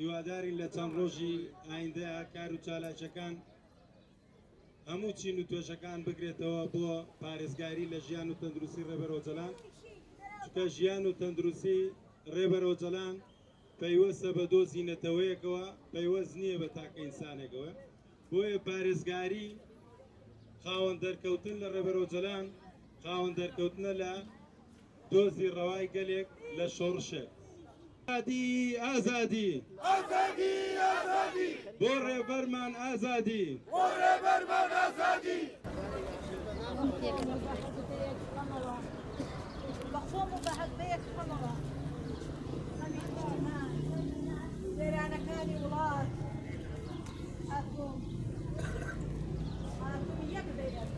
هیوادارین لە چەند ڕۆژی ئایندەیە کار و چالاکیەکان هەموو چین و توێژەکان بگرێتەوە بۆ پارێزگاری لە ژیان و تەندروستی ڕێبەرۆجەلان، چونکە ژیان و تەندروستی ڕێبەرۆجەلان پەیوەستە بە دۆزی نەتەوەیەکەوە، پەیوەست نییە بە تاکە ئینسانێکەوە. بۆیە پارێزگاری خاوەن دەرکەوتن لە ڕێبەرۆجەلان خاوەن دەرکەوتنە لە دۆزی ڕەوای گەلێک لە شۆڕشێک. ئازادی ئازادی ئازادی ئازادی بۆ ڕێبەرمان ئازادی بۆ ڕێبەرمان ئازادی بەخۆم و بە هەڵبەیەک خەمەوە وێرانەکانی وڵات هاتووم یەک بێت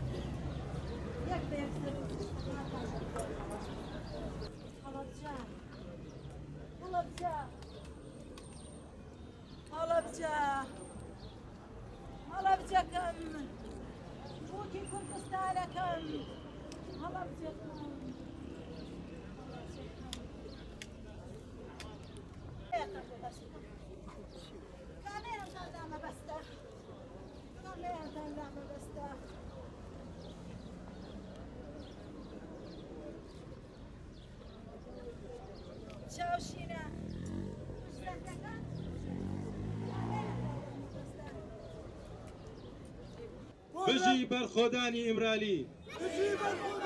هەڵەبجەکەم بووکی کوردستانەکەم هەڵەبجەکەم کامێرەتان دامەبەستە کامێرەتان دامەبەستە چاوشینە شتەکەکان بژی بەرخۆدانی ئیمرالی بژی بەرخۆدانی